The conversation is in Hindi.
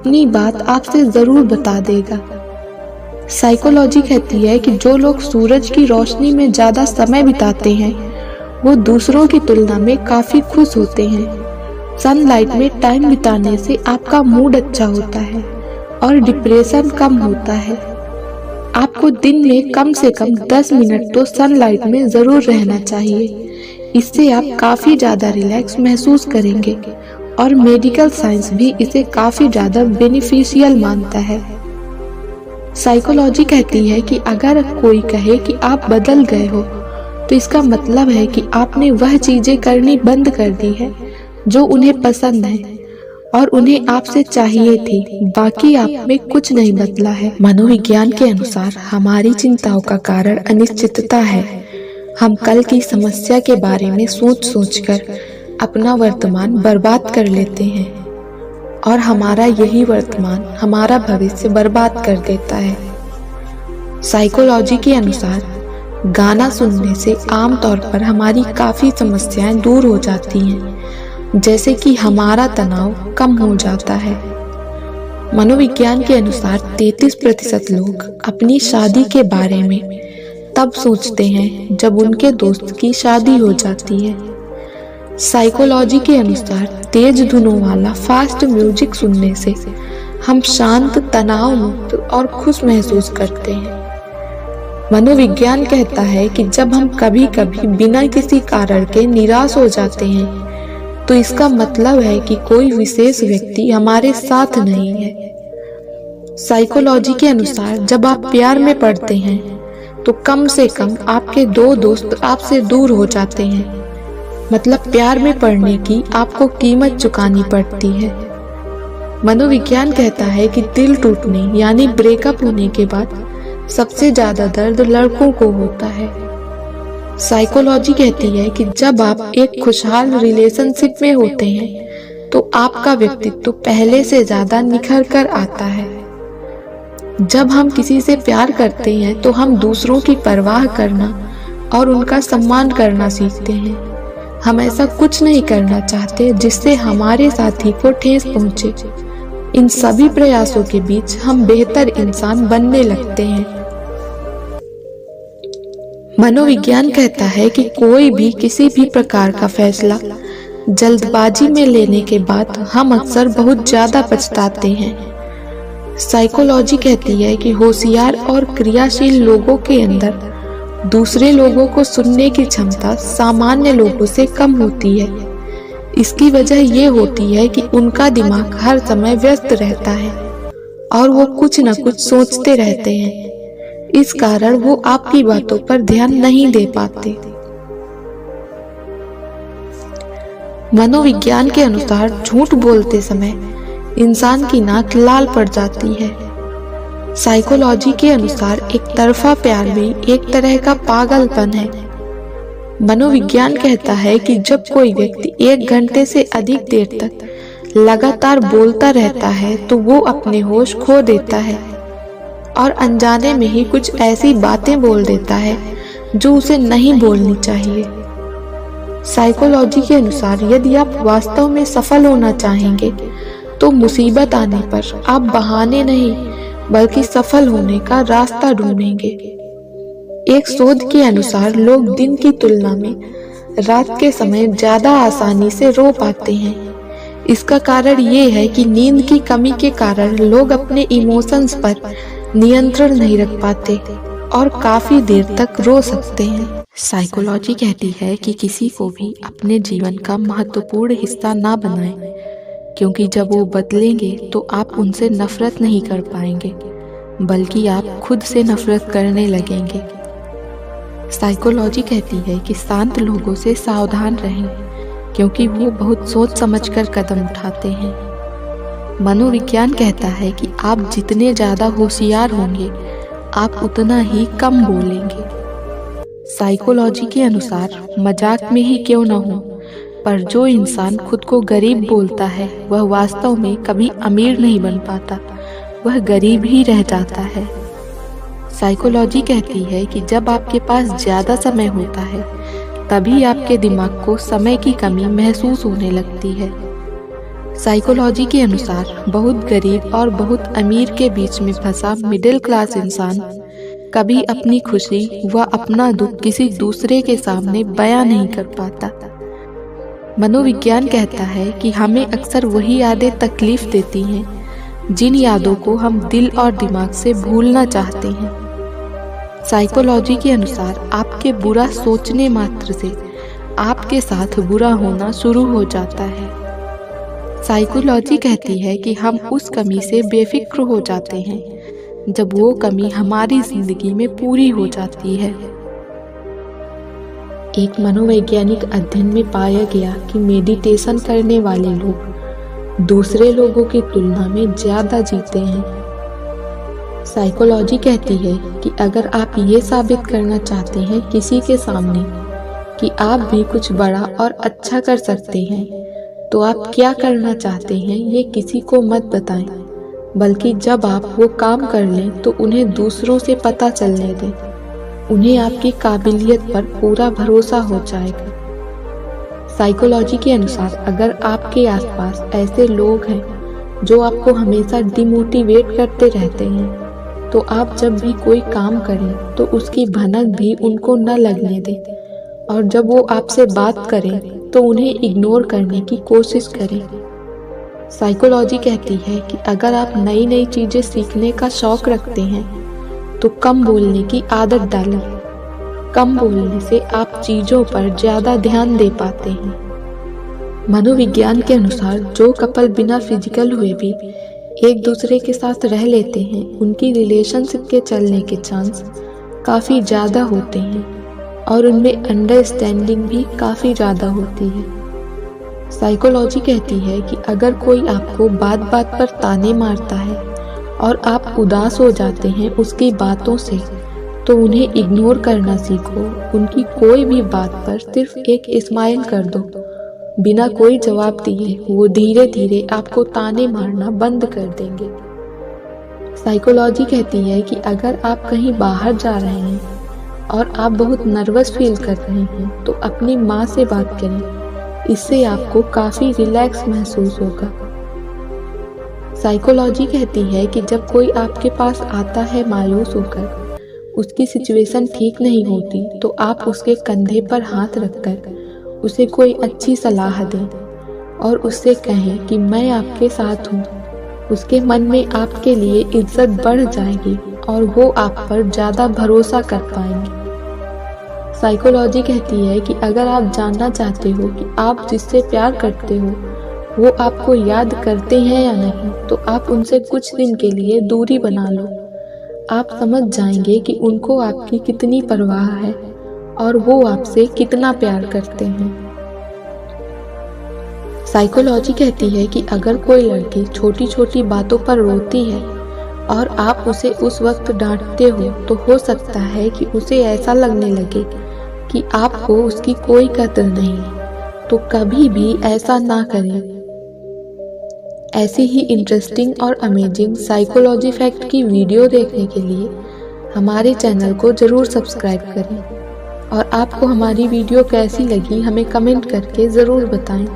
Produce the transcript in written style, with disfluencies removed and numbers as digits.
अपनी बात आपसे जरूर बता देगा। साइकोलॉजी कहती है कि जो लोग सूरज की रोशनी में ज्यादा समय बिताते हैं वो दूसरों की तुलना में काफी खुश होते हैं। सनलाइट में टाइम बिताने से आपका मूड अच्छा होता है और डिप्रेशन कम होता है। आपको दिन में कम से कम 10 मिनट तो सनलाइट में जरूर रहना चाहिए। इससे आप काफी ज्यादा रिलैक्स महसूस करेंगे और मेडिकल साइंस भी इसे काफी ज्यादा बेनिफिशियल मानता है। साइकोलॉजी कहती है कि अगर कोई कहे कि आप बदल गए हो तो इसका मतलब है कि आपने वह चीजें करनी बंद कर दी है जो उन्हें पसंद है और उन्हें आपसे चाहिए थी, बाकी आप में कुछ नहीं बदला है। मनोविज्ञान के अनुसार हमारी चिंताओं का कारण अनिश्चितता है। हम कल की समस्या के बारे में सोच सोचकर अपना वर्तमान बर्बाद कर लेते हैं और हमारा यही वर्तमान हमारा भविष्य बर्बाद कर देता है। साइकोलॉजी के अनुसार गाना सुनने से आमतौर पर हमारी काफी समस्याएं दूर हो जाती हैं, जैसे कि हमारा तनाव कम हो जाता है। मनोविज्ञान के अनुसार 33% लोग अपनी शादी के बारे में तब सोचते हैं जब उनके दोस्त की शादी हो जाती है। साइकोलॉजी के अनुसार तेज धुनों वाला फास्ट म्यूजिक सुनने से हम शांत, तनाव मुक्त और खुश महसूस करते हैं। मनोविज्ञान कहता है कि जब हम कभी कभी बिना किसी कारण के निराश हो जाते हैं तो इसका मतलब है कि कोई विशेष व्यक्ति हमारे साथ नहीं है। साइकोलॉजी के अनुसार जब आप प्यार में पड़ते हैं तो कम से कम आपके 2 दोस्त आपसे दूर हो जाते हैं। मतलब प्यार में पड़ने की आपको कीमत चुकानी पड़ती है। मनोविज्ञान कहता है कि दिल टूटने यानी ब्रेकअप होने के बाद सबसे ज्यादा दर्द लड़कों को होता है। साइकोलॉजी कहती है कि जब आप एक खुशहाल रिलेशनशिप में होते हैं तो आपका व्यक्तित्व पहले से ज्यादा निखर कर आता है। जब हम किसी से प्यार करते हैं तो हम दूसरों की परवाह करना और उनका सम्मान करना सीखते हैं। हम ऐसा कुछ नहीं करना चाहते जिससे हमारे साथी को ठेस पहुंचे। इन सभी प्रयासों के बीच हम बेहतर इंसान बनने लगते हैं। मनोविज्ञान कहता है कि कोई भी किसी भी प्रकार का फैसला जल्दबाजी में लेने के बाद हम अक्सर बहुत ज्यादा पछताते हैं। साइकोलॉजी कहती है कि होशियार और क्रियाशील लोगों के अंदर दूसरे लोगों को सुनने की क्षमता सामान्य लोगों से कम होती है। इसकी वजह ये होती है कि उनका दिमाग हर समय व्यस्त रहता है और वो कुछ न कुछ सोचते रहते हैं। इस कारण वो आपकी बातों पर ध्यान नहीं दे पाते। मनोविज्ञान के अनुसार झूठ बोलते समय इंसान की नाक लाल पड़ जाती है। साइकोलॉजी के अनुसार एक तरफा प्यार भी एक तरह का पागलपन है। मनोविज्ञान कहता है कि जब कोई व्यक्ति 1 घंटे से अधिक देर तक लगातार बोलता रहता है तो वो अपने होश खो देता है और अनजाने में ही कुछ ऐसी बातें बोल देता है जो उसे नहीं बोलनी चाहिए। साइकोलॉजी के अनुसार यदि आप वास्तव में सफल होना चाहेंगे तो मुसीबत आने पर आप बहाने नहीं बल्कि सफल होने का रास्ता ढूंढेंगे। एक शोध के अनुसार लोग दिन की तुलना में रात के समय ज्यादा आसानी से रो पाते हैं। इसका कारण ये है कि नींद की कमी के कारण लोग अपने इमोशंस पर नियंत्रण नहीं रख पाते और काफी देर तक रो सकते हैं। साइकोलॉजी कहती है कि किसी को भी अपने जीवन का महत्वपूर्ण हिस्सा ना बनाएं, क्योंकि जब वो बदलेंगे तो आप उनसे नफरत नहीं कर पाएंगे बल्कि आप खुद से नफरत करने लगेंगे। साइकोलॉजी कहती है कि शांत लोगों से सावधान रहें क्योंकि वो बहुत सोच समझकर कदम उठाते हैं। मनोविज्ञान कहता है कि आप जितने ज्यादा होशियार होंगे आप उतना ही कम बोलेंगे। साइकोलॉजी के अनुसार मजाक में ही क्यों न हो पर जो इंसान खुद को गरीब बोलता है वह वास्तव में कभी अमीर नहीं बन पाता, वह गरीब ही रह जाता है। साइकोलॉजी कहती है कि जब आपके पास ज्यादा समय होता है तभी आपके दिमाग को समय की कमी महसूस होने लगती है। साइकोलॉजी के अनुसार बहुत गरीब और बहुत अमीर के बीच में फंसा मिडिल क्लास इंसान कभी अपनी खुशी व अपना दुख किसी दूसरे के सामने बयां नहीं कर पाता। मनोविज्ञान कहता है कि हमें अक्सर वही यादें तकलीफ देती हैं जिन यादों को हम दिल और दिमाग से भूलना चाहते हैं। साइकोलॉजी के अनुसार आपके बुरा सोचने मात्र से आपके साथ बुरा होना शुरू हो जाता है। साइकोलॉजी कहती है कि हम उस कमी से बेफिक्र हो जाते हैं जब वो कमी हमारी जिंदगी में पूरी हो जाती है। एक मनोवैज्ञानिक अध्ययन में पाया गया कि मेडिटेशन करने वाले लोग दूसरे लोगों की तुलना में ज्यादा जीते हैं। साइकोलॉजी कहती है कि अगर आप ये साबित करना चाहते हैं किसी के सामने कि आप भी कुछ बड़ा और अच्छा कर सकते हैं, तो आप क्या करना चाहते हैं ये किसी को मत बताएं, बल्कि जब आप वो काम कर लें तो उन्हें दूसरों से पता चलने दें। उन्हें आपकी काबिलियत पर पूरा भरोसा हो जाएगा। साइकोलॉजी के अनुसार अगर आपके आसपास ऐसे लोग हैं जो आपको हमेशा डिमोटिवेट करते रहते हैं, तो आप जब भी कोई काम करें तो उसकी भनक भी उनको न लगने दें, और जब वो आपसे बात करें तो उन्हें इग्नोर करने की कोशिश करें। साइकोलॉजी कहती है कि अगर आप नई नई चीजें सीखने का शौक रखते हैं तो कम बोलने की आदत डालें। कम बोलने से आप चीजों पर ज्यादा ध्यान दे पाते हैं। मनोविज्ञान के अनुसार जो कपल बिना फिजिकल हुए भी एक दूसरे के साथ रह लेते हैं, उनकी रिलेशनशिप के चलने के चांस काफी ज्यादा होते हैं और उनमें अंडरस्टैंडिंग भी काफी ज्यादा होती है। साइकोलॉजी कहती है कि अगर कोई आपको बात बात पर ताने मारता है और आप उदास हो जाते हैं उसकी बातों से, तो उन्हें इग्नोर करना सीखो। उनकी कोई भी बात पर सिर्फ एक स्माइल कर दो। बिना कोई जवाब दिए वो धीरे धीरे आपको ताने मारना बंद कर देंगे। साइकोलॉजी कहती है कि अगर आप कहीं बाहर जा रहे हैं और आप बहुत नर्वस फील कर रहे हैं तो अपनी माँ से बात करें। इससे आपको काफ़ी रिलैक्स महसूस होगा। साइकोलॉजी कहती है कि जब कोई आपके पास आता है मायूस होकर, उसकी सिचुएशन ठीक नहीं होती, तो आप उसके कंधे पर हाथ रखकर उसे कोई अच्छी सलाह दें और उससे कहें कि मैं आपके साथ हूँ। उसके मन में आपके लिए इज्जत बढ़ जाएगी और वो आप पर ज़्यादा भरोसा कर पाएंगे। साइकोलॉजी कहती है कि अगर आप जानना चाहते हो कि आप जिससे प्यार करते हो वो आपको याद करते हैं या नहीं, तो आप उनसे कुछ दिन के लिए दूरी बना लो। आप समझ जाएंगे कि उनको आपकी कितनी परवाह है और वो आपसे कितना प्यार करते हैं। साइकोलॉजी कहती है कि अगर कोई लड़की छोटी छोटी बातों पर रोती है और आप उसे उस वक्त डांटते हो, तो हो सकता है कि उसे ऐसा लगने लगे कि आपको उसकी कोई कदर नहीं है। तो कभी भी ऐसा ना करें। ऐसी ही इंटरेस्टिंग और अमेजिंग साइकोलॉजी फैक्ट की वीडियो देखने के लिए हमारे चैनल को ज़रूर सब्सक्राइब करें और आपको हमारी वीडियो कैसी लगी हमें कमेंट करके ज़रूर बताएं।